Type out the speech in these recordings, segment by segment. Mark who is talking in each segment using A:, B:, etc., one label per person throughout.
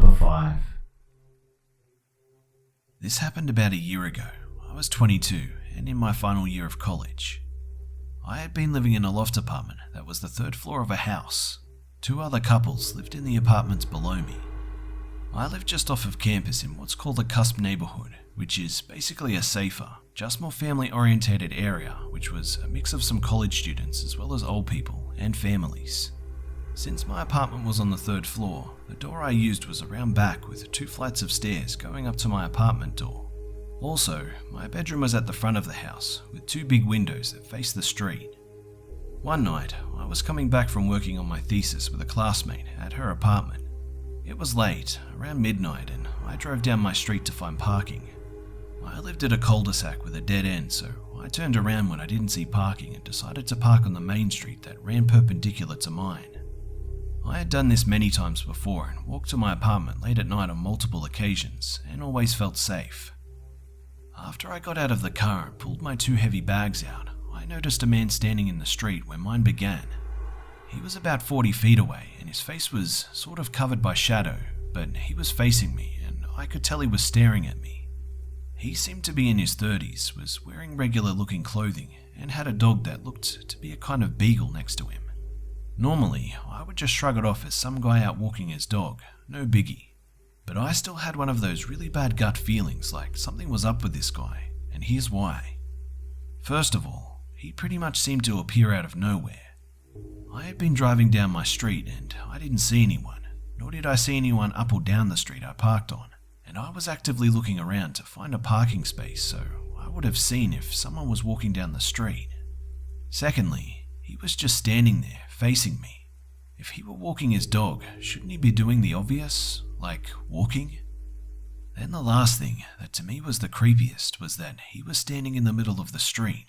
A: Number 5.
B: This happened about a year ago. I was 22 and in my final year of college. I had been living in a loft apartment that was the third floor of a house. 2 other couples lived in the apartments below me. I lived just off of campus in what's called a cusp neighborhood, which is basically a safer, just more family-orientated area, which was a mix of some college students as well as old people and families. Since my apartment was on the 3rd floor, the door I used was around back with 2 flights of stairs going up to my apartment door. Also, my bedroom was at the front of the house with 2 big windows that faced the street. One night, I was coming back from working on my thesis with a classmate at her apartment. It was late, around midnight, and I drove down my street to find parking. I lived at a cul-de-sac with a dead end, so I turned around when I didn't see parking and decided to park on the main street that ran perpendicular to mine. I had done this many times before and walked to my apartment late at night on multiple occasions and always felt safe. After I got out of the car and pulled my 2 heavy bags out, I noticed a man standing in the street where mine began. He was about 40 feet away and his face was sort of covered by shadow, but he was facing me and I could tell he was staring at me. He seemed to be in his 30s, was wearing regular looking clothing and had a dog that looked to be a kind of beagle next to him. Normally, I would just shrug it off as some guy out walking his dog, no biggie. But I still had one of those really bad gut feelings like something was up with this guy, and here's why. First of all, he pretty much seemed to appear out of nowhere. I had been driving down my street and I didn't see anyone, nor did I see anyone up or down the street I parked on, and I was actively looking around to find a parking space, so I would have seen if someone was walking down the street. Secondly, he was just standing there, facing me. If he were walking his dog, shouldn't he be doing the obvious, like walking? Then the last thing that to me was the creepiest was that he was standing in the middle of the street,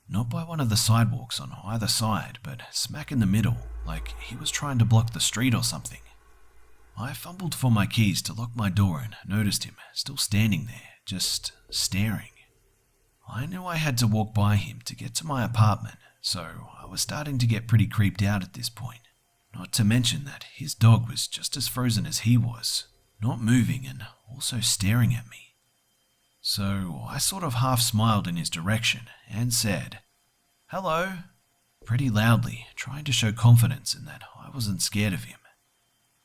B: not by one of the sidewalks on either side, but smack in the middle, like he was trying to block the street or something. I fumbled for my keys to lock my door and noticed him still standing there, just staring. I knew I had to walk by him to get to my apartment, so I was starting to get pretty creeped out at this point. Not to mention that his dog was just as frozen as he was, not moving and also staring at me. So I sort of half smiled in his direction and said, "Hello," pretty loudly, trying to show confidence in that I wasn't scared of him.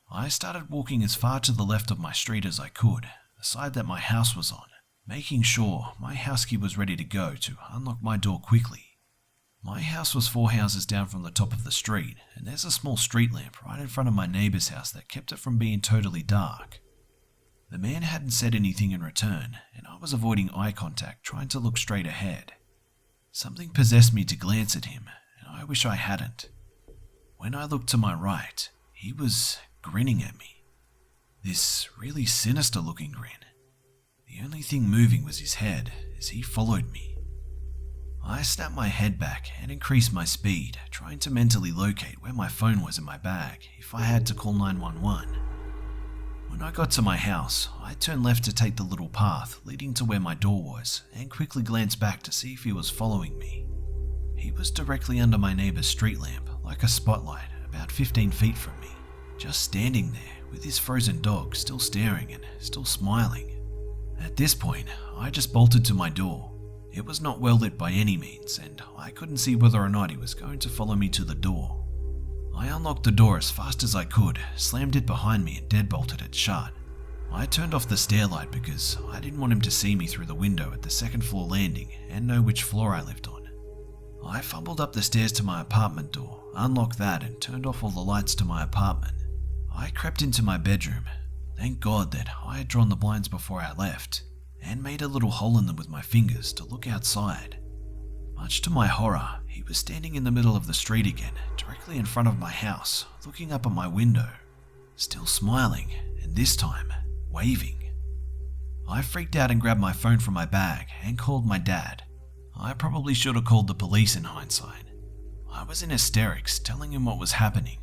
B: I started walking as far to the left of my street as I could, the side that my house was on, making sure my house key was ready to go to unlock my door quickly. My house was 4 houses down from the top of the street, and there's a small street lamp right in front of my neighbour's house that kept it from being totally dark. The man hadn't said anything in return, and I was avoiding eye contact, trying to look straight ahead. Something possessed me to glance at him, and I wish I hadn't. When I looked to my right, he was grinning at me. This really sinister looking grin. The only thing moving was his head as he followed me. I snapped my head back and increased my speed, trying to mentally locate where my phone was in my bag if I had to call 911. When I got to my house, I turned left to take the little path leading to where my door was and quickly glanced back to see if he was following me. He was directly under my neighbour's street lamp, like a spotlight, about 15 feet from me, just standing there with his frozen dog still staring and still smiling. At this point, I just bolted to my door. It was not well lit by any means, and I couldn't see whether or not he was going to follow me to the door. I unlocked the door as fast as I could, slammed it behind me and deadbolted it shut. I turned off the stair light because I didn't want him to see me through the window at the 2nd floor landing and know which floor I lived on. I fumbled up the stairs to my apartment door, unlocked that and turned off all the lights to my apartment. I crept into my bedroom. Thank God that I had drawn the blinds before I left, and made a little hole in them with my fingers to look outside. Much to my horror, he was standing in the middle of the street again, directly in front of my house, looking up at my window, still smiling, and this time, waving. I freaked out and grabbed my phone from my bag and called my dad. I probably should have called the police in hindsight. I was in hysterics, telling him what was happening.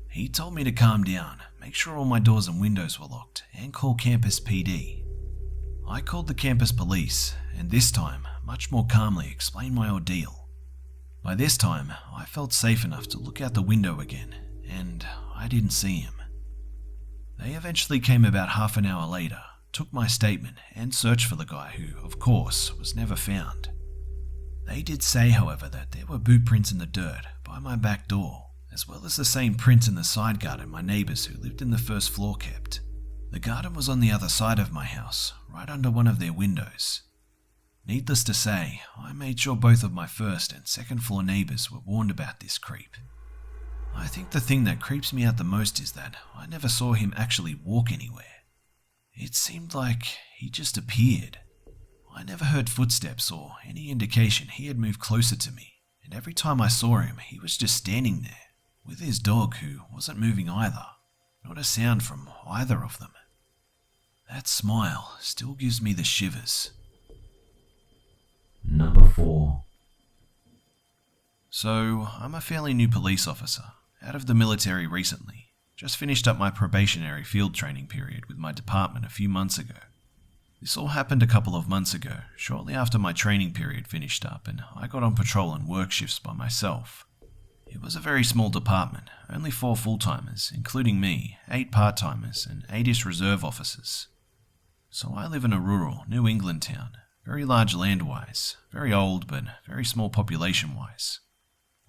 B: He told me to calm down, make sure all my doors and windows were locked, and call campus PD. I called the campus police, and this time, much more calmly explained my ordeal. By this time, I felt safe enough to look out the window again, and I didn't see him. They eventually came about half an hour later, took my statement and searched for the guy who, of course, was never found. They did say, however, that there were boot prints in the dirt by my back door, as well as the same prints in the side garden my neighbours who lived in the first floor kept. The garden was on the other side of my house, right under one of their windows. Needless to say, I made sure both of my first and second floor neighbours were warned about this creep. I think the thing that creeps me out the most is that I never saw him actually walk anywhere. It seemed like he just appeared. I never heard footsteps or any indication he had moved closer to me, and every time I saw him, he was just standing there, with his dog who wasn't moving either, not a sound from either of them. That smile still gives me the shivers.
A: Number 4.
B: So, I'm a fairly new police officer, out of the military recently. Just finished up my probationary field training period with my department a few months ago. This all happened a couple of months ago, shortly after my training period finished up and I got on patrol and work shifts by myself. It was a very small department, only 4 full-timers, including me, 8 part-timers and 8-ish reserve officers. So I live in a rural New England town, very large land-wise, very old but very small population-wise.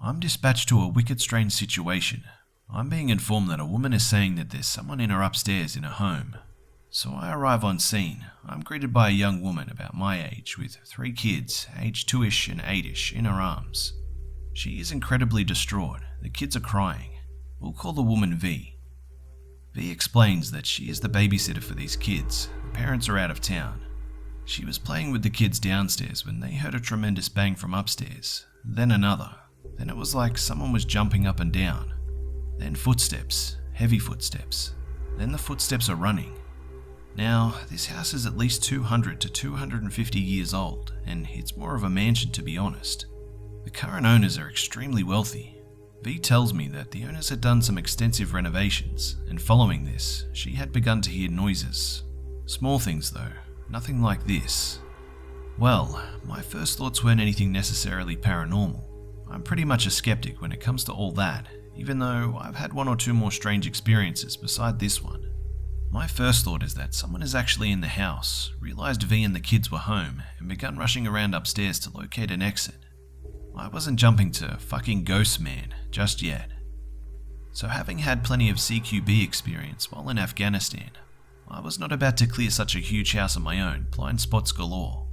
B: I'm dispatched to a wicked strange situation. I'm being informed that a woman is saying that there's someone in her upstairs in her home. So I arrive on scene. I'm greeted by a young woman about my age with 3 kids, aged 2-ish and 8-ish, in her arms. She is incredibly distraught. The kids are crying. We'll call the woman V. V explains that she is the babysitter for these kids. The parents are out of town. She was playing with the kids downstairs when they heard a tremendous bang from upstairs, then another. Then it was like someone was jumping up and down. Then footsteps, heavy footsteps. Then the footsteps are running. Now, this house is at least 200 to 250 years old, and it's more of a mansion to be honest. The current owners are extremely wealthy. V tells me that the owners had done some extensive renovations, and following this, she had begun to hear noises. Small things though, nothing like this. Well, my first thoughts weren't anything necessarily paranormal. I'm pretty much a skeptic when it comes to all that, even though I've had 1 or 2 more strange experiences beside this one. My first thought is that someone is actually in the house, realized V and the kids were home, and begun rushing around upstairs to locate an exit. I wasn't jumping to fucking ghost man just yet. So having had plenty of CQB experience while in Afghanistan, I was not about to clear such a huge house on my own, blind spots galore.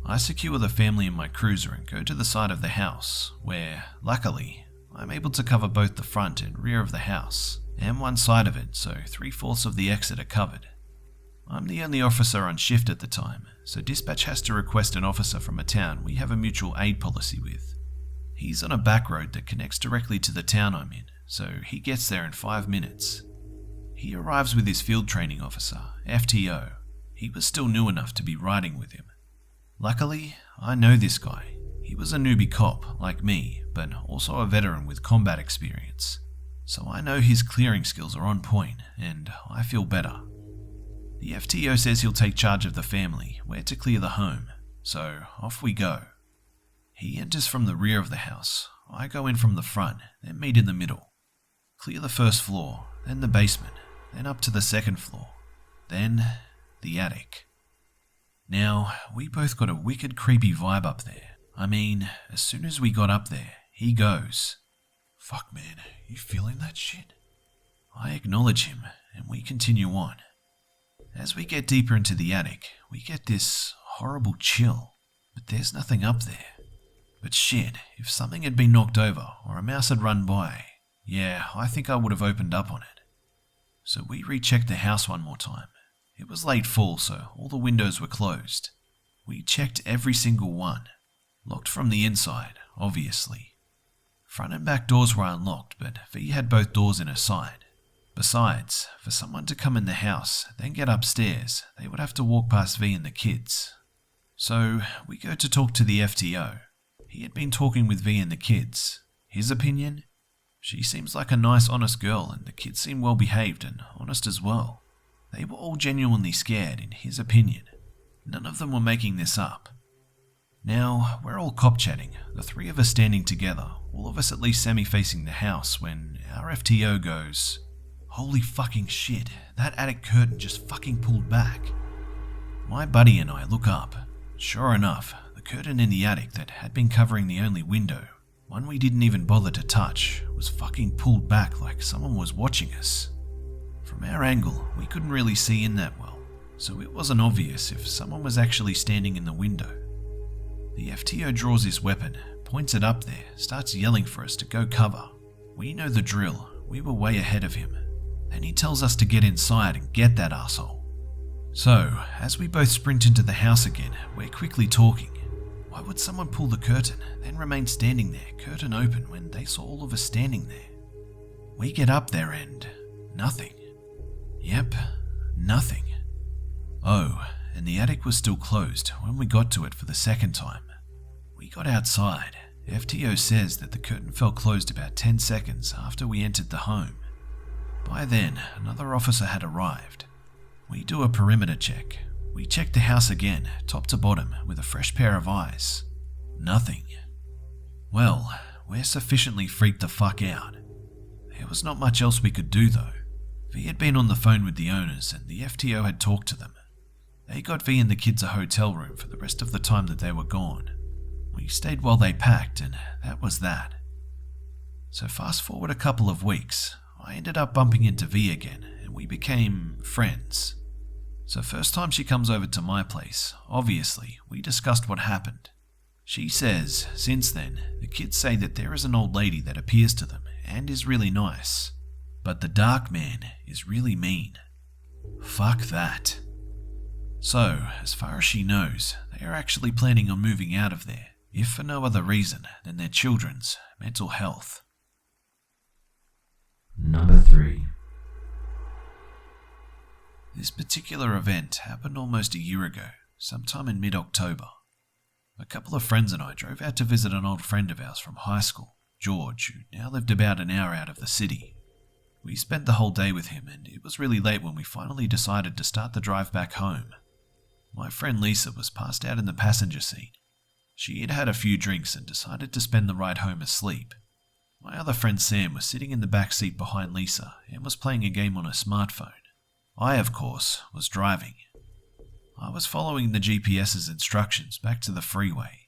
B: I secure the family in my cruiser and go to the side of the house, where, luckily, I'm able to cover both the front and rear of the house, and one side of it, so 3/4 of the exit are covered. I'm the only officer on shift at the time, so dispatch has to request an officer from a town we have a mutual aid policy with. He's on a back road that connects directly to the town I'm in, so he gets there in 5 minutes. He arrives with his field training officer, FTO. He was still new enough to be riding with him. Luckily, I know this guy. He was a newbie cop, like me, but also a veteran with combat experience. So I know his clearing skills are on point, and I feel better. The FTO says he'll take charge of the family, where to clear the home, so off we go. He enters from the rear of the house. I go in from the front, then meet in the middle. Clear the first floor, then the basement, then up to the second floor, then the attic. Now, we both got a wicked creepy vibe up there. I mean, as soon as we got up there, he goes, "Fuck man, you feeling that shit?" I acknowledge him, and we continue on. As we get deeper into the attic, we get this horrible chill, but there's nothing up there. But shit, if something had been knocked over or a mouse had run by, yeah, I think I would have opened up on it. So we rechecked the house one more time. It was late fall, so all the windows were closed. We checked every single one. Locked from the inside, obviously. Front and back doors were unlocked, but V had both doors in her side. Besides, for someone to come in the house, then get upstairs, they would have to walk past V and the kids. So we go to talk to the FTO. He had been talking with V and the kids. His opinion? She seems like a nice, honest girl, and the kids seem well behaved and honest as well. They were all genuinely scared, in his opinion. None of them were making this up. Now, we're all cop chatting, the 3 of us standing together, all of us at least semi-facing the house, when our FTO goes, Holy fucking shit, that attic curtain just fucking pulled back. My buddy and I look up. Sure enough, the curtain in the attic that had been covering the only window, one we didn't even bother to touch, was fucking pulled back like someone was watching us. From our angle, we couldn't really see in that well, so it wasn't obvious if someone was actually standing in the window. The FTO draws his weapon, points it up there, starts yelling for us to go cover. We know the drill, we were way ahead of him. Then he tells us to get inside and get that asshole. So, as we both sprint into the house again, we're quickly talking. Why would someone pull the curtain, then remain standing there, curtain open, when they saw all of us standing there? We get up there and nothing. Yep, nothing. Oh, and the attic was still closed when we got to it for the second time. We got outside. FTO says that the curtain fell closed about 10 seconds after we entered the home. By then, another officer had arrived. We do a perimeter check. We check the house again, top to bottom, with a fresh pair of eyes. Nothing. Well, we're sufficiently freaked the fuck out. There was not much else we could do though. V had been on the phone with the owners and the FTO had talked to them. They got V and the kids a hotel room for the rest of the time that they were gone. We stayed while they packed and that was that. So fast forward a couple of weeks, I ended up bumping into V again and we became friends. So first time she comes over to my place, obviously, we discussed what happened. She says, since then, the kids say that there is an old lady that appears to them and is really nice. But the dark man is really mean. Fuck that. So, as far as she knows, they are actually planning on moving out of there, if for no other reason than their children's mental health.
A: Number 3.
B: This particular event happened almost a year ago, sometime in mid-October. A couple of friends and I drove out to visit an old friend of ours from high school, George, who now lived about an hour out of the city. We spent the whole day with him and it was really late when we finally decided to start the drive back home. My friend Lisa was passed out in the passenger seat. She had had a few drinks and decided to spend the ride home asleep. My other friend Sam was sitting in the back seat behind Lisa and was playing a game on her smartphone. I, of course, was driving. I was following the GPS's instructions back to the freeway.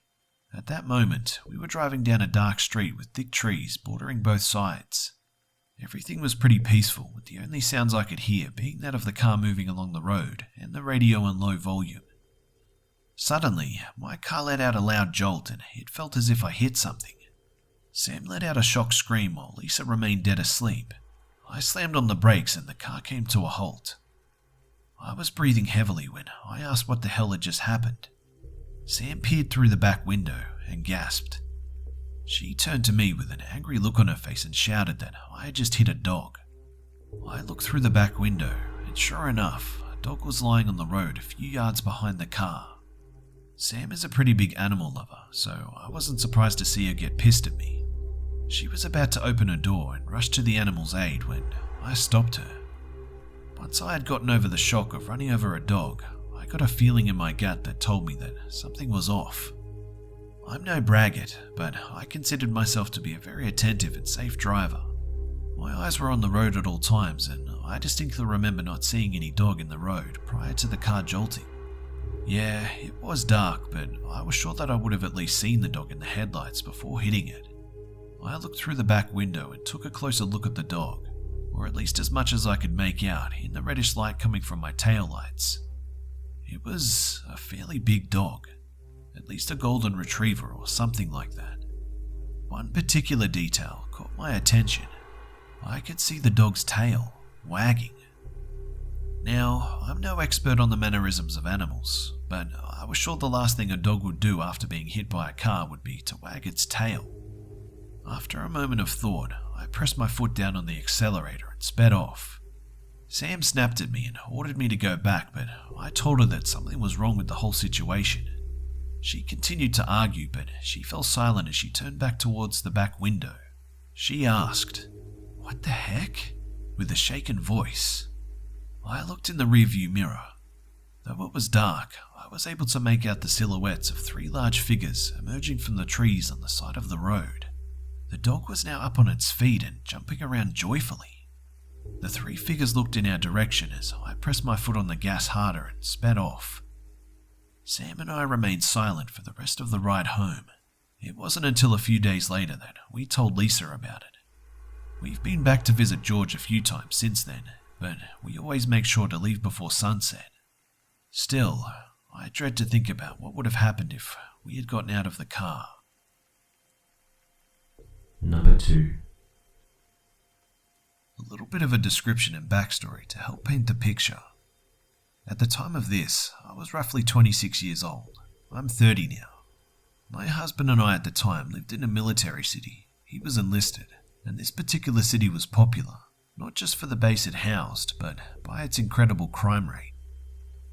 B: At that moment, we were driving down a dark street with thick trees bordering both sides. Everything was pretty peaceful, with the only sounds I could hear being that of the car moving along the road and the radio on low volume. Suddenly, my car let out a loud jolt and it felt as if I hit something. Sam let out a shocked scream while Lisa remained dead asleep. I slammed on the brakes and the car came to a halt. I was breathing heavily when I asked what the hell had just happened. Sam peered through the back window and gasped. She turned to me with an angry look on her face and shouted that I had just hit a dog. I looked through the back window and sure enough, a dog was lying on the road a few yards behind the car. Sam is a pretty big animal lover, so I wasn't surprised to see her get pissed at me. She was about to open her door and rush to the animal's aid when I stopped her. Once I had gotten over the shock of running over a dog, I got a feeling in my gut that told me that something was off. I'm no braggart, but I considered myself to be a very attentive and safe driver. My eyes were on the road at all times and I distinctly remember not seeing any dog in the road prior to the car jolting. Yeah, it was dark, but I was sure that I would have at least seen the dog in the headlights before hitting it. I looked through the back window and took a closer look at the dog, or at least as much as I could make out in the reddish light coming from my taillights. It was a fairly big dog, at least a golden retriever or something like that. One particular detail caught my attention. I could see the dog's tail wagging. Now, I'm no expert on the mannerisms of animals, but I was sure the last thing a dog would do after being hit by a car would be to wag its tail. After a moment of thought, I pressed my foot down on the accelerator and sped off. Sam snapped at me and ordered me to go back, but I told her that something was wrong with the whole situation. She continued to argue, but she fell silent as she turned back towards the back window. She asked, "What the heck?" with a shaken voice. I looked in the rearview mirror. Though it was dark, I was able to make out the silhouettes of 3 large figures emerging from the trees on the side of the road. The dog was now up on its feet and jumping around joyfully. The three figures looked in our direction as I pressed my foot on the gas harder and sped off. Sam and I remained silent for the rest of the ride home. It wasn't until a few days later that we told Lisa about it. We've been back to visit George a few times since then, but we always make sure to leave before sunset. Still, I dread to think about what would have happened if we had gotten out of the car.
A: Number 2.
B: A little bit of a description and backstory to help paint the picture. At the time of this, I was roughly 26 years old. I'm 30 now. My husband and I at the time lived in a military city. He was enlisted, and this particular city was popular, not just for the base it housed, but by its incredible crime rate.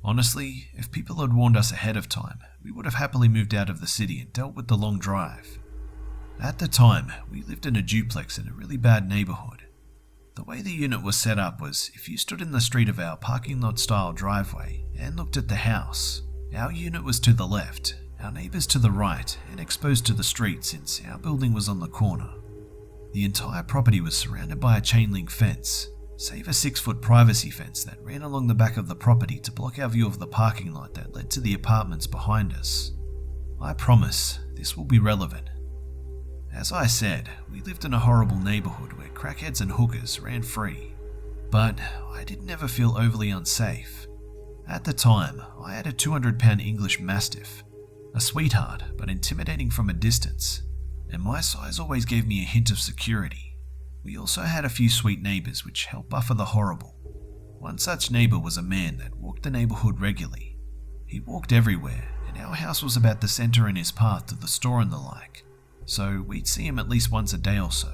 B: Honestly, if people had warned us ahead of time, we would have happily moved out of the city and dealt with the long drive. At the time, we lived in a duplex in a really bad neighborhood. The way the unit was set up was if you stood in the street of our parking lot style driveway and looked at the house, our unit was to the left, our neighbours to the right, and exposed to the street since our building was on the corner. The entire property was surrounded by a chain link fence, save a 6-foot privacy fence that ran along the back of the property to block our view of the parking lot that led to the apartments behind us. I promise this will be relevant. As I said, we lived in a horrible neighbourhood where crackheads and hookers ran free. But I didn't ever feel overly unsafe. At the time, I had a 200-pound English Mastiff, a sweetheart but intimidating from a distance, and my size always gave me a hint of security. We also had a few sweet neighbours which helped buffer the horrible. One such neighbour was a man that walked the neighbourhood regularly. He walked everywhere, and our house was about the centre in his path to the store and the like, so we'd see him at least once a day or so.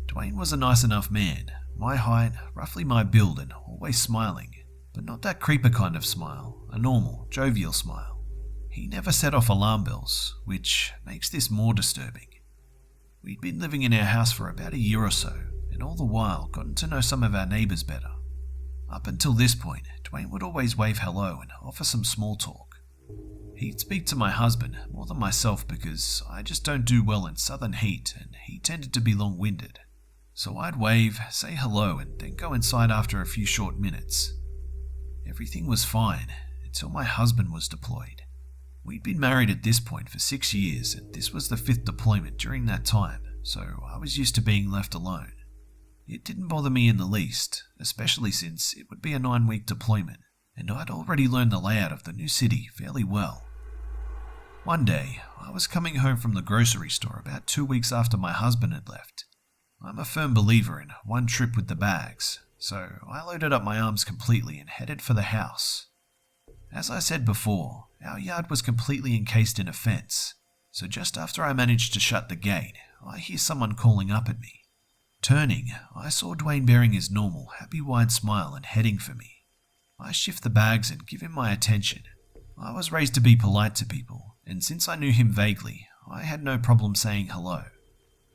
B: Dwayne was a nice enough man, my height, roughly my build, and always smiling, but not that creeper kind of smile, a normal, jovial smile. He never set off alarm bells, which makes this more disturbing. We'd been living in our house for about a year or so, and all the while gotten to know some of our neighbours better. Up until this point, Dwayne would always wave hello and offer some small talk. He'd speak to my husband more than myself because I just don't do well in southern heat and he tended to be long-winded. So I'd wave, say hello, and then go inside after a few short minutes. Everything was fine until my husband was deployed. We'd been married at this point for 6 years and this was the 5th deployment during that time, so I was used to being left alone. It didn't bother me in the least, especially since it would be a 9-week deployment, and I'd already learned the layout of the new city fairly well. One day, I was coming home from the grocery store about 2 weeks after my husband had left. I'm a firm believer in one trip with the bags, so I loaded up my arms completely and headed for the house. As I said before, our yard was completely encased in a fence, so just after I managed to shut the gate, I hear someone calling up at me. Turning, I saw Dwayne bearing his normal, happy wide smile and heading for me. I shift the bags and give him my attention. I was raised to be polite to people, and since I knew him vaguely, I had no problem saying hello.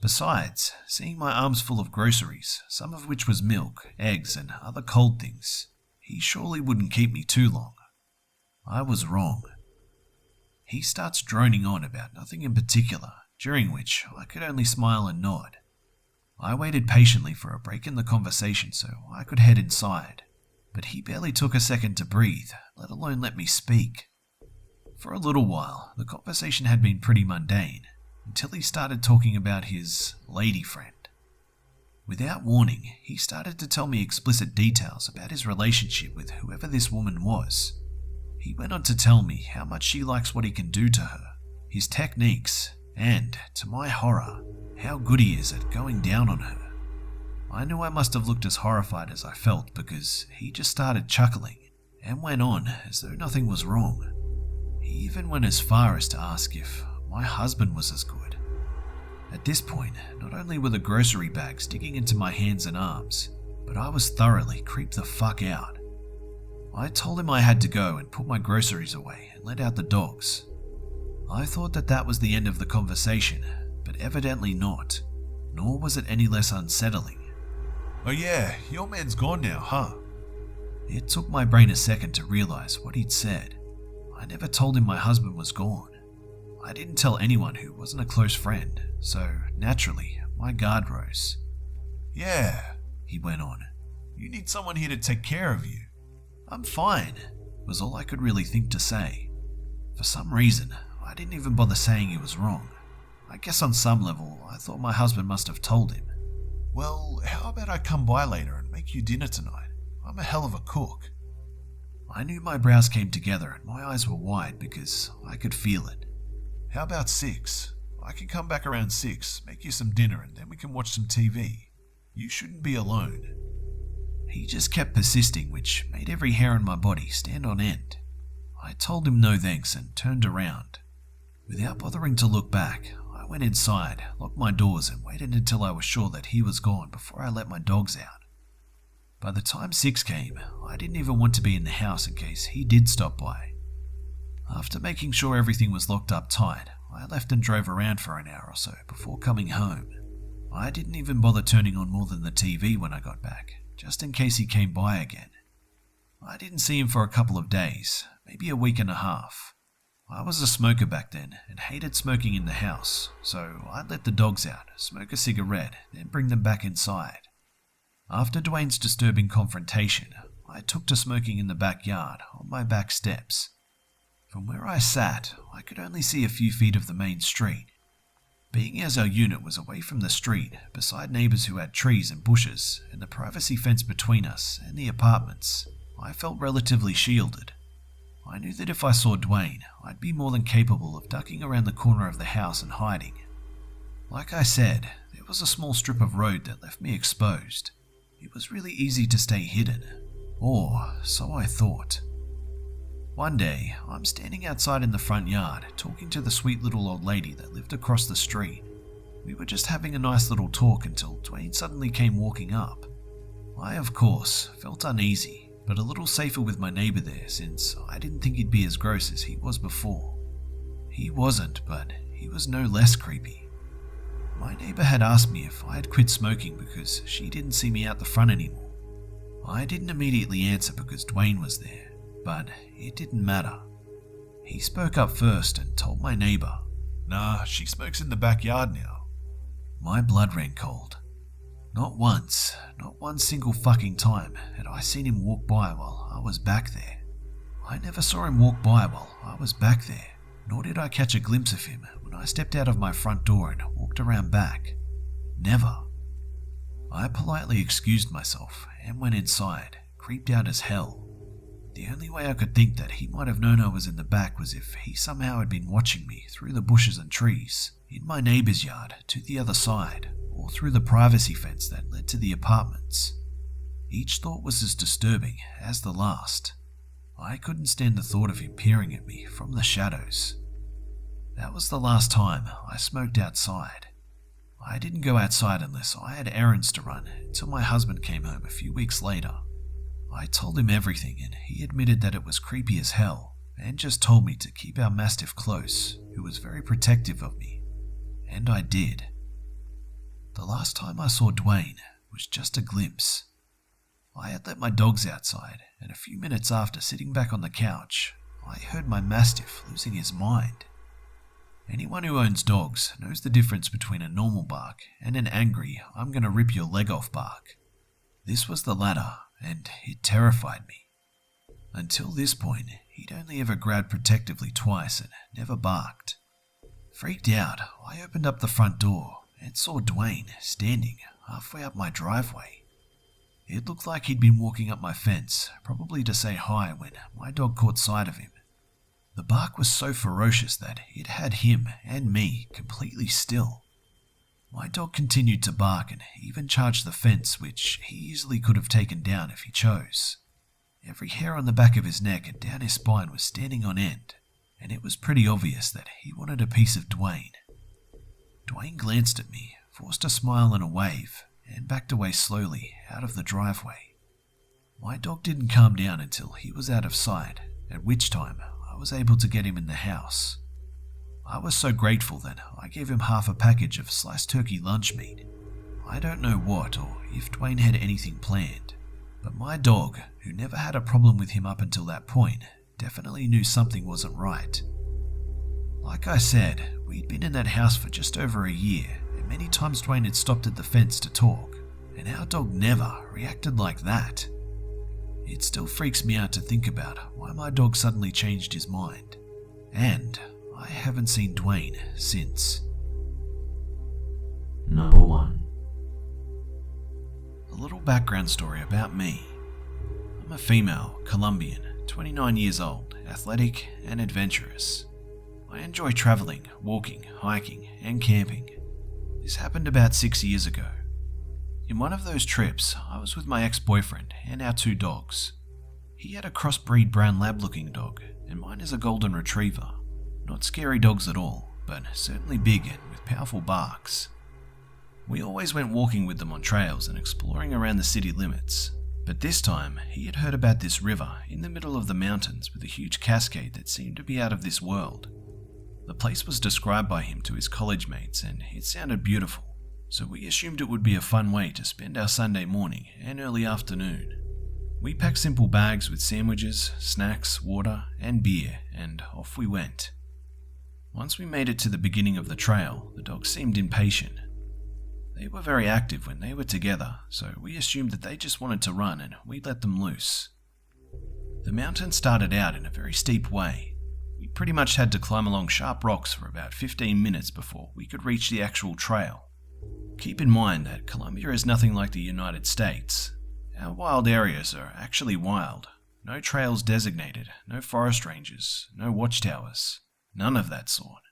B: Besides, seeing my arms full of groceries, some of which was milk, eggs, and other cold things, he surely wouldn't keep me too long. I was wrong. He starts droning on about nothing in particular, during which I could only smile and nod. I waited patiently for a break in the conversation so I could head inside, but he barely took a second to breathe, let alone let me speak. For a little while, the conversation had been pretty mundane, until he started talking about his lady friend. Without warning, he started to tell me explicit details about his relationship with whoever this woman was. He went on to tell me how much she likes what he can do to her, his techniques, and, to my horror, how good he is at going down on her. I knew I must have looked as horrified as I felt because he just started chuckling and went on as though nothing was wrong. He even went as far as to ask if my husband was as good. At this point, not only were the grocery bags digging into my hands and arms, but I was thoroughly creeped the fuck out. I told him I had to go and put my groceries away and let out the dogs. I thought that was the end of the conversation, but evidently not, nor was it any less unsettling.
C: "Oh yeah, your man's gone now, huh?"
B: It took my brain a second to realize what he'd said. I never told him my husband was gone. I didn't tell anyone who wasn't a close friend, so naturally, my guard rose.
C: "Yeah,"
B: he went on.
C: You need someone here to take care of you.
B: I'm fine, was all I could really think to say. For some reason, I didn't even bother saying he was wrong. I guess on some level, I thought my husband must have told him.
C: Well, how about I come by later and make you dinner tonight? I'm a hell of a cook.
B: I knew my brows came together and my eyes were wide because I could feel it.
C: How about 6? I can come back around 6, make you some dinner, and then we can watch some TV. You shouldn't be alone.
B: He just kept persisting, which made every hair on my body stand on end. I told him no thanks and turned around. Without bothering to look back, I went inside, locked my doors, and waited until I was sure that he was gone before I let my dogs out. By the time 6 came, I didn't even want to be in the house in case he did stop by. After making sure everything was locked up tight, I left and drove around for an hour or so before coming home. I didn't even bother turning on more than the TV when I got back, just in case he came by again. I didn't see him for a couple of days, maybe a week and a half. I was a smoker back then and hated smoking in the house, so I'd let the dogs out, smoke a cigarette, then bring them back inside. After Dwayne's disturbing confrontation, I took to smoking in the backyard on my back steps. From where I sat, I could only see a few feet of the main street. Being as our unit was away from the street, beside neighbours who had trees and bushes, and the privacy fence between us and the apartments, I felt relatively shielded. I knew that if I saw Dwayne, I'd be more than capable of ducking around the corner of the house and hiding. Like I said, there was a small strip of road that left me exposed. It was really easy to stay hidden, or so I thought. One day, I'm standing outside in the front yard, talking to the sweet little old lady that lived across the street. We were just having a nice little talk until Dwayne suddenly came walking up. I, of course, felt uneasy, but a little safer with my neighbour there since I didn't think he'd be as gross as he was before. He wasn't, but he was no less creepy. My neighbour had asked me if I had quit smoking because she didn't see me out the front anymore. I didn't immediately answer because Dwayne was there, but it didn't matter. He spoke up first and told my neighbour,
C: Nah, she smokes in the backyard now.
B: My blood ran cold. Not once, not one single fucking time had I seen him walk by while I was back there. I never saw him walk by while I was back there, nor did I catch a glimpse of him when I stepped out of my front door and walked around back. Never. I politely excused myself and went inside, creeped out as hell. The only way I could think that he might have known I was in the back was if he somehow had been watching me through the bushes and trees, in my neighbour's yard to the other side, or through the privacy fence that led to the apartments. Each thought was as disturbing as the last. I couldn't stand the thought of him peering at me from the shadows. That was the last time I smoked outside. I didn't go outside unless I had errands to run until my husband came home a few weeks later. I told him everything and he admitted that it was creepy as hell and just told me to keep our mastiff close, who was very protective of me. And I did. The last time I saw Dwayne was just a glimpse. I had let my dogs outside, and a few minutes after sitting back on the couch, I heard my mastiff losing his mind. Anyone who owns dogs knows the difference between a normal bark and an angry, I'm gonna rip your leg off bark. This was the latter, and it terrified me. Until this point, he'd only ever growled protectively twice and never barked. Freaked out, I opened up the front door and saw Dwayne standing halfway up my driveway. It looked like he'd been walking up my fence, probably to say hi when my dog caught sight of him. The bark was so ferocious that it had him and me completely still. My dog continued to bark and even charged the fence, which he easily could have taken down if he chose. Every hair on the back of his neck and down his spine was standing on end, and it was pretty obvious that he wanted a piece of Dwayne. Dwayne glanced at me, forced a smile and a wave, and backed away slowly out of the driveway. My dog didn't calm down until he was out of sight, at which time I was able to get him in the house. I was so grateful that I gave him half a package of sliced turkey lunch meat. I don't know what or if Dwayne had anything planned, but my dog, who never had a problem with him up until that point, definitely knew something wasn't right. Like I said, we'd been in that house for just over a year, and many times Dwayne had stopped at the fence to talk, and our dog never reacted like that. It still freaks me out to think about why my dog suddenly changed his mind, and I haven't seen Dwayne since.
A: Number 1.
B: A little background story about me. I'm a female, Colombian, 29 years old, athletic and adventurous. I enjoy traveling, walking, hiking and camping. This happened about 6 years ago. In one of those trips, I was with my ex-boyfriend and our 2 dogs. He had a crossbreed brown lab-looking dog, and mine is a golden retriever. Not scary dogs at all, but certainly big and with powerful barks. We always went walking with them on trails and exploring around the city limits, but this time he had heard about this river in the middle of the mountains with a huge cascade that seemed to be out of this world. The place was described by him to his college mates and it sounded beautiful, so we assumed it would be a fun way to spend our Sunday morning and early afternoon. We packed simple bags with sandwiches, snacks, water and beer, and off we went. Once we made it to the beginning of the trail, the dogs seemed impatient. They were very active when they were together, so we assumed that they just wanted to run and we let them loose. The mountain started out in a very steep way. We pretty much had to climb along sharp rocks for about 15 minutes before we could reach the actual trail. Keep in mind that Colombia is nothing like the United States. Our wild areas are actually wild. No trails designated, no forest rangers, no watchtowers, none of that sort.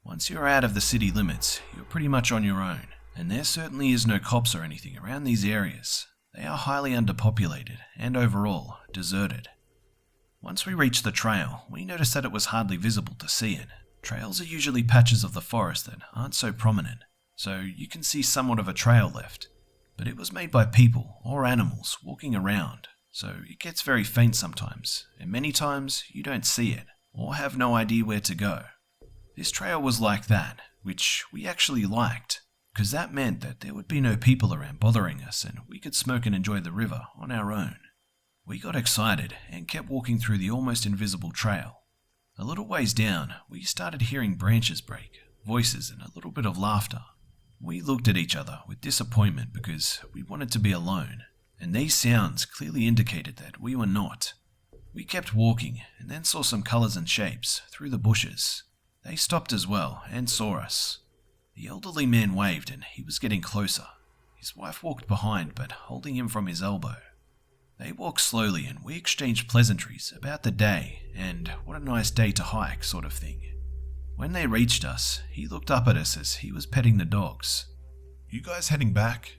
B: Once you're out of the city limits, you're pretty much on your own, and there certainly is no cops or anything around these areas. They are highly underpopulated and overall deserted. Once we reached the trail, we noticed that it was hardly visible to see it. Trails are usually patches of the forest that aren't so prominent, so you can see somewhat of a trail left. But it was made by people or animals walking around, so it gets very faint sometimes, and many times you don't see it or have no idea where to go. This trail was like that, which we actually liked, because that meant that there would be no people around bothering us and we could smoke and enjoy the river on our own. We got excited and kept walking through the almost invisible trail. A little ways down, we started hearing branches break, voices and a little bit of laughter. We looked at each other with disappointment because we wanted to be alone, and these sounds clearly indicated that we were not. We kept walking and then saw some colours and shapes through the bushes. They stopped as well and saw us. The elderly man waved and he was getting closer. His wife walked behind but holding him from his elbow. They walked slowly and we exchanged pleasantries about the day and what a nice day to hike sort of thing. When they reached us, he looked up at us as he was petting the dogs.
C: You guys heading back?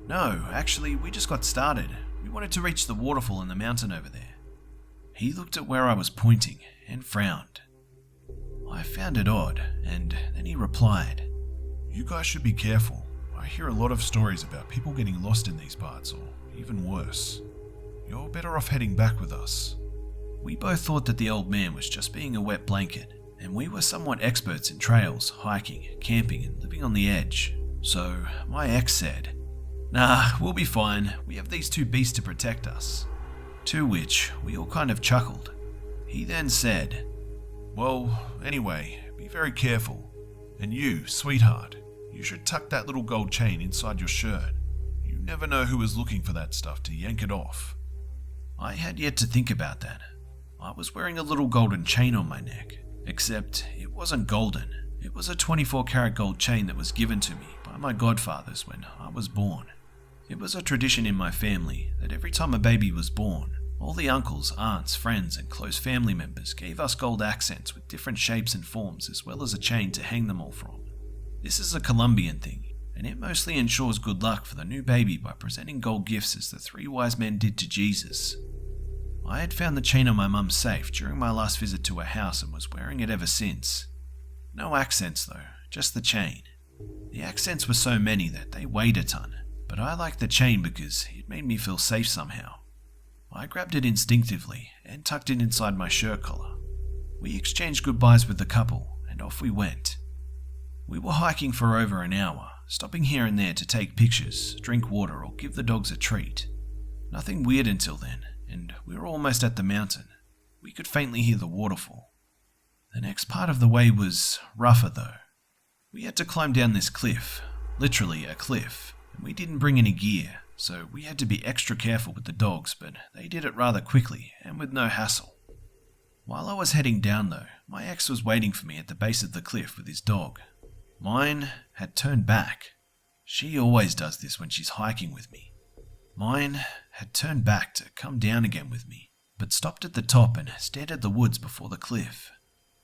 B: No, actually we just got started. We wanted to reach the waterfall in the mountain over there. He looked at where I was pointing and frowned. I found it odd, and then he replied,
C: You guys should be careful. I hear a lot of stories about people getting lost in these parts, or even worse. You're better off heading back with us.
B: We both thought that the old man was just being a wet blanket, and we were somewhat experts in trails, hiking, camping, and living on the edge. So my ex said, Nah, we'll be fine. We have these 2 beasts to protect us. To which we all kind of chuckled. He then said,
C: Well, anyway, be very careful. And you, sweetheart, you should tuck that little gold chain inside your shirt. You never know who is looking for that stuff to yank it off.
B: I had yet to think about that. I was wearing a little golden chain on my neck, except it wasn't golden. It was a 24-karat gold chain that was given to me by my godfathers when I was born. It was a tradition in my family that every time a baby was born, all the uncles, aunts, friends, and close family members gave us gold accents with different shapes and forms as well as a chain to hang them all from. This is a Colombian thing, and it mostly ensures good luck for the new baby by presenting gold gifts as the 3 wise men did to Jesus. I had found the chain on my mum's safe during my last visit to her house and was wearing it ever since. No accents though, just the chain. The accents were so many that they weighed a ton, but I liked the chain because it made me feel safe somehow. I grabbed it instinctively and tucked it inside my shirt collar. We exchanged goodbyes with the couple and off we went. We were hiking for over an hour, stopping here and there to take pictures, drink water or give the dogs a treat. Nothing weird until then, and we were almost at the mountain. We could faintly hear the waterfall. The next part of the way was rougher though. We had to climb down this cliff, literally a cliff, We didn't bring any gear, so we had to be extra careful with the dogs, but they did it rather quickly and with no hassle. While I was heading down though, my ex was waiting for me at the base of the cliff with his dog. Mine had turned back. She always does this when she's hiking with me. Mine had turned back to come down again with me, but stopped at the top and stared at the woods before the cliff.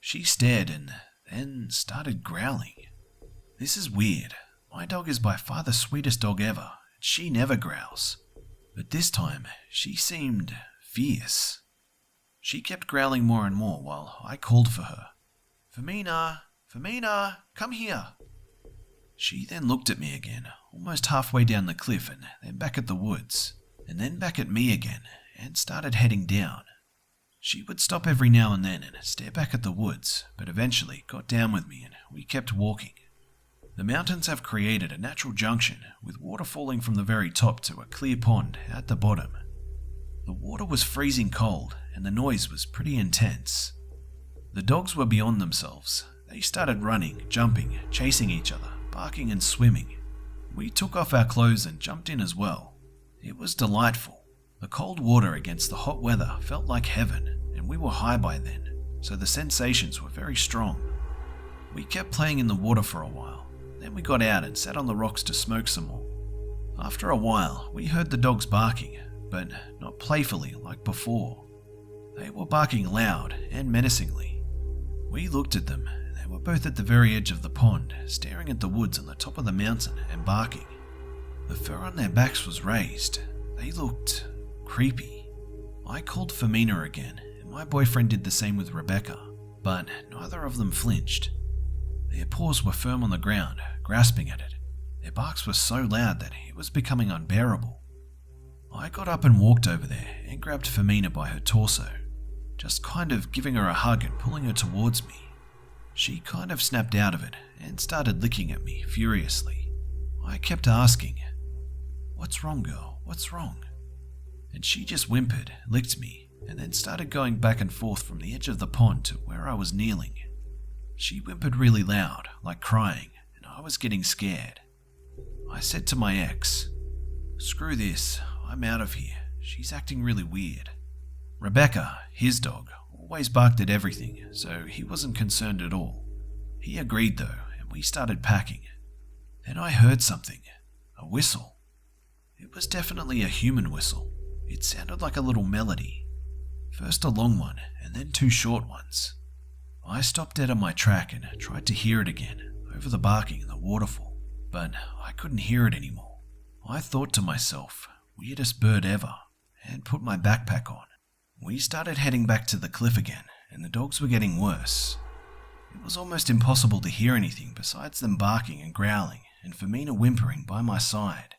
B: She stared and then started growling. This is weird. My dog is by far the sweetest dog ever. She never growls. But this time, she seemed fierce. She kept growling more and more while I called for her. "Femina, Femina, come here." She then looked at me again, almost halfway down the cliff and then back at the woods, and then back at me again, and started heading down. She would stop every now and then and stare back at the woods, but eventually got down with me and we kept walking. The mountains have created a natural junction, with water falling from the very top to a clear pond at the bottom. The water was freezing cold and the noise was pretty intense. The dogs were beyond themselves. They started running, jumping, chasing each other, barking and swimming. We took off our clothes and jumped in as well. It was delightful. The cold water against the hot weather felt like heaven, and we were high by then, so the sensations were very strong. We kept playing in the water for a while. Then we got out and sat on the rocks to smoke some more. After a while, we heard the dogs barking, but not playfully like before. They were barking loud and menacingly. We looked at them. They were both at the very edge of the pond, staring at the woods on the top of the mountain and barking. The fur on their backs was raised. They looked creepy. I called for Mina again, and my boyfriend did the same with Rebecca, but neither of them flinched. Their paws were firm on the ground, grasping at it. Their barks were so loud that it was becoming unbearable. I got up and walked over there and grabbed Femina by her torso, just kind of giving her a hug and pulling her towards me. She kind of snapped out of it and started licking at me furiously. I kept asking, "What's wrong, girl? What's wrong?" And she just whimpered, licked me, and then started going back and forth from the edge of the pond to where I was kneeling. She whimpered really loud, like crying, and I was getting scared. I said to my ex, "Screw this, I'm out of here. She's acting really weird." Rebecca, his dog, always barked at everything, so he wasn't concerned at all. He agreed though, and we started packing. Then I heard something, a whistle. It was definitely a human whistle. It sounded like a little melody. First a long one, and then two short ones. I stopped dead on my track and tried to hear it again, over the barking and the waterfall, but I couldn't hear it anymore. I thought to myself, weirdest bird ever, and put my backpack on. We started heading back to the cliff again, and the dogs were getting worse. It was almost impossible to hear anything besides them barking and growling, and Femina whimpering by my side.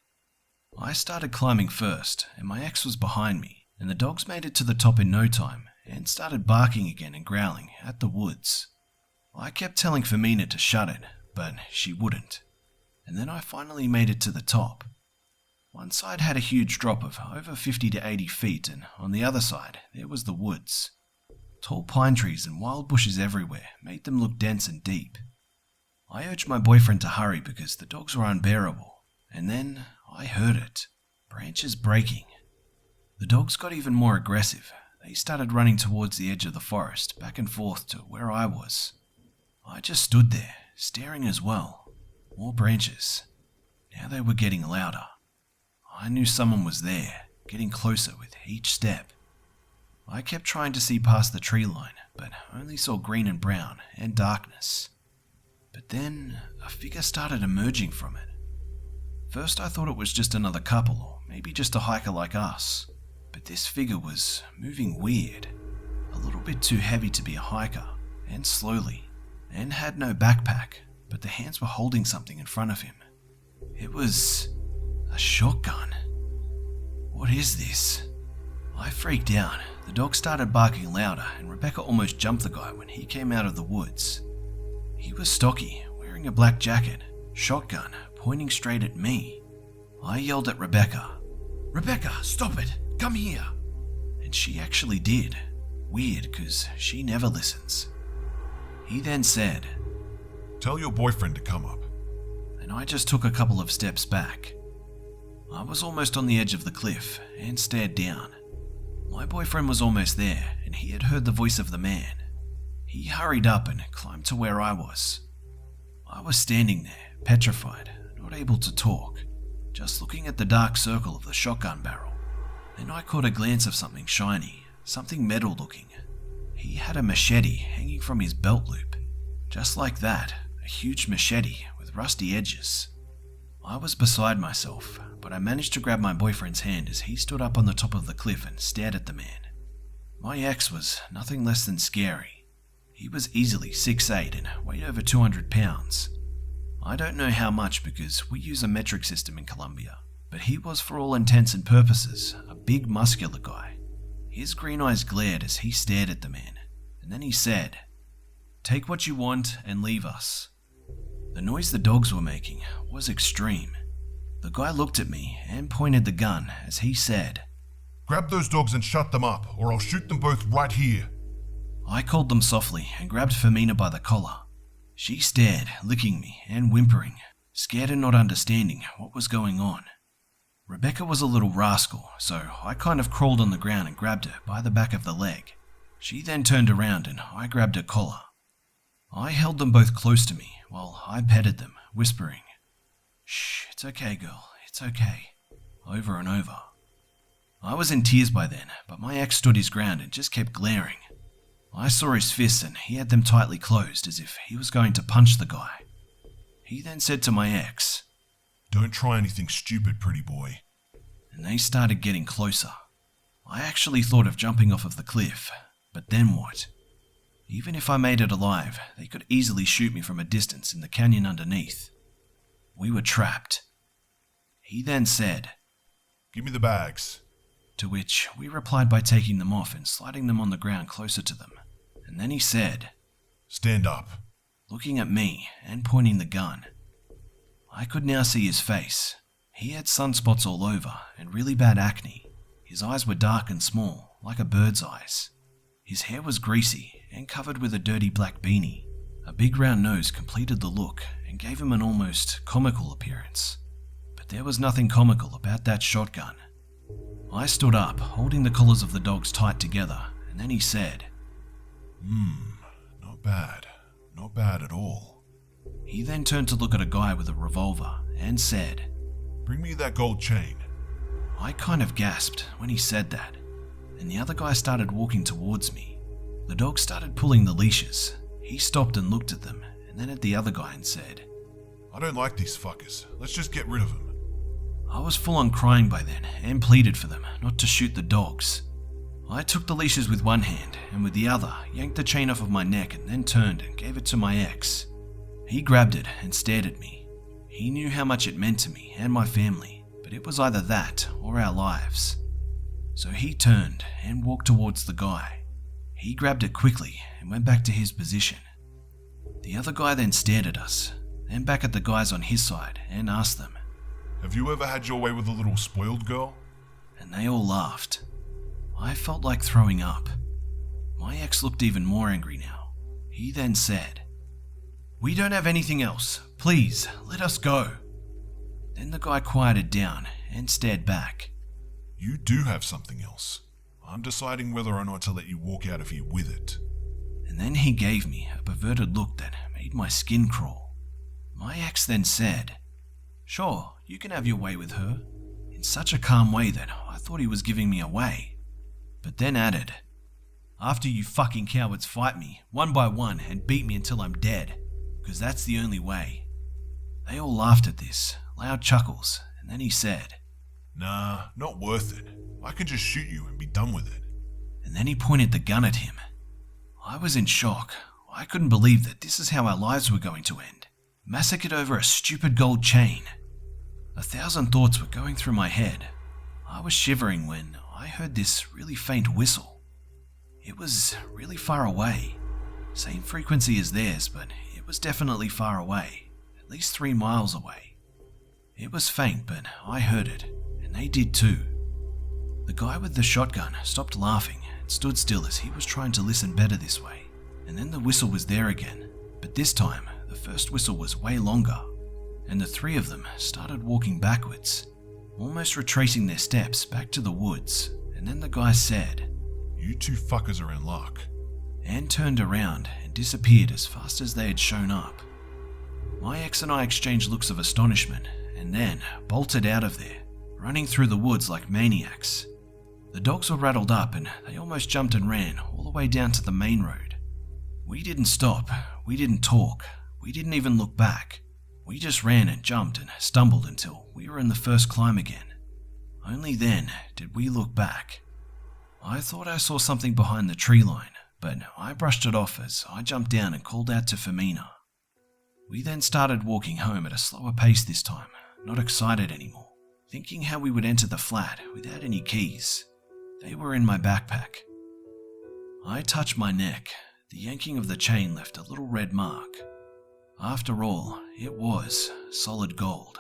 B: I started climbing first, and my ex was behind me, and the dogs made it to the top in no time, and started barking again and growling at the woods. I kept telling Femina to shut it, but she wouldn't. And then I finally made it to the top. One side had a huge drop of over 50 to 80 feet, and on the other side, there was the woods. Tall pine trees and wild bushes everywhere made them look dense and deep. I urged my boyfriend to hurry because the dogs were unbearable, and then I heard it. Branches breaking. The dogs got even more aggressive. They started running towards the edge of the forest, back and forth to where I was. I just stood there, staring as well. More branches. Now they were getting louder. I knew someone was there, getting closer with each step. I kept trying to see past the tree line, but only saw green and brown and darkness. But then a figure started emerging from it. First I thought it was just another couple, or maybe just a hiker like us. But this figure was moving weird, a little bit too heavy to be a hiker, and slowly, and had no backpack, but the hands were holding something in front of him. It was a shotgun. What is this? I freaked out. The dog started barking louder, and Rebecca almost jumped the guy when he came out of the woods. He was stocky, wearing a black jacket, shotgun, pointing straight at me. I yelled at Rebecca, "Rebecca, stop it! Come here!" And she actually did. Weird, cause she never listens. He then said,
C: "Tell your boyfriend to come up."
B: And I just took a couple of steps back. I was almost on the edge of the cliff and stared down. My boyfriend was almost there and he had heard the voice of the man. He hurried up and climbed to where I was. I was standing there, petrified, not able to talk, just looking at the dark circle of the shotgun barrel. Then I caught a glance of something shiny, something metal looking. He had a machete hanging from his belt loop. Just like that, a huge machete with rusty edges. I was beside myself, but I managed to grab my boyfriend's hand as he stood up on the top of the cliff and stared at the man. My ex was nothing less than scary. He was easily 6'8" and weighed over 200 pounds. I don't know how much because we use a metric system in Colombia, but he was for all intents and purposes a big muscular guy. His green eyes glared as he stared at the man, and then he said, "Take what you want and leave us." The noise the dogs were making was extreme. The guy looked at me and pointed the gun as he said,
C: "Grab those dogs and shut them up, or I'll shoot them both right here."
B: I called them softly and grabbed Fermina by the collar. She stared, licking me and whimpering, scared and not understanding what was going on. Rebecca was a little rascal, so I kind of crawled on the ground and grabbed her by the back of the leg. She then turned around and I grabbed her collar. I held them both close to me while I petted them, whispering, "Shh, it's okay, girl, it's okay," over and over. I was in tears by then, but my ex stood his ground and just kept glaring. I saw his fists and he had them tightly closed as if he was going to punch the guy. He then said to my ex,
C: "Don't try anything stupid, pretty boy."
B: And they started getting closer. I actually thought of jumping off of the cliff, but then what? Even if I made it alive, they could easily shoot me from a distance in the canyon underneath. We were trapped. He then said,
C: "Give me the bags."
B: To which we replied by taking them off and sliding them on the ground closer to them. And then he said,
C: "Stand up."
B: looking at me and pointing the gun. I could now see his face. He had sunspots all over and really bad acne. His eyes were dark and small, like a bird's eyes. His hair was greasy and covered with a dirty black beanie. A big round nose completed the look and gave him an almost comical appearance. But there was nothing comical about that shotgun. I stood up, holding the collars of the dogs tight together, and then he said,
C: Not bad. Not bad at all."
B: He then turned to look at a guy with a revolver and said,
C: "Bring me that gold chain."
B: I kind of gasped when he said that, and the other guy started walking towards me. The dog started pulling the leashes. He stopped and looked at them, and then at the other guy and said,
C: "I don't like these fuckers. Let's just get rid of them."
B: I was full on crying by then and pleaded for them not to shoot the dogs. I took the leashes with one hand and with the other yanked the chain off of my neck and then turned and gave it to my ex. He grabbed it and stared at me. He knew how much it meant to me and my family, but it was either that or our lives. So he turned and walked towards the guy. He grabbed it quickly and went back to his position. The other guy then stared at us, then back at the guys on his side and asked them,
C: "Have you ever had your way with a little spoiled girl?"
B: and they all laughed. I felt like throwing up. My ex looked even more angry now. He then said, "We don't have anything else. Please, let us go." Then the guy quieted down and stared back.
C: "You do have something else. I'm deciding whether or not to let you walk out of here with it."
B: And then he gave me a perverted look that made my skin crawl. My ex then said, "Sure, you can have your way with her," in such a calm way that I thought he was giving me away. But then added, "After you fucking cowards fight me, one by one, and beat me until I'm dead, because that's the only way." They all laughed at this, loud chuckles, and then he said,
C: "Nah, not worth it. I can just shoot you and be done with it."
B: and then he pointed the gun at him. I was in shock. I couldn't believe that this is how our lives were going to end. Massacred over a stupid gold chain. 1,000 thoughts were going through my head. I was shivering when I heard this really faint whistle. It was really far away. Same frequency as theirs, but it was definitely far away. At least 3 miles away. It was faint, but I heard it, and they did too. The guy with the shotgun stopped laughing and stood still as he was trying to listen better this way. And then the whistle was there again, but this time the first whistle was way longer, and the 3 of them started walking backwards. almost retracing their steps back to the woods, and then the guy said,
C: "You two fuckers are in luck."
B: and turned around and disappeared as fast as they had shown up. My ex and I exchanged looks of astonishment and then bolted out of there, running through the woods like maniacs. The dogs were rattled up and they almost jumped and ran all the way down to the main road. We didn't stop, we didn't talk, we didn't even look back. We just ran and jumped and stumbled until we were in the first climb again. Only then did we look back. I thought I saw something behind the tree line, but I brushed it off as I jumped down and called out to Femina. We then started walking home at a slower pace this time, not excited anymore, thinking how we would enter the flat without any keys. They were in my backpack. I touched my neck. The yanking of the chain left a little red mark. After all, it was solid gold.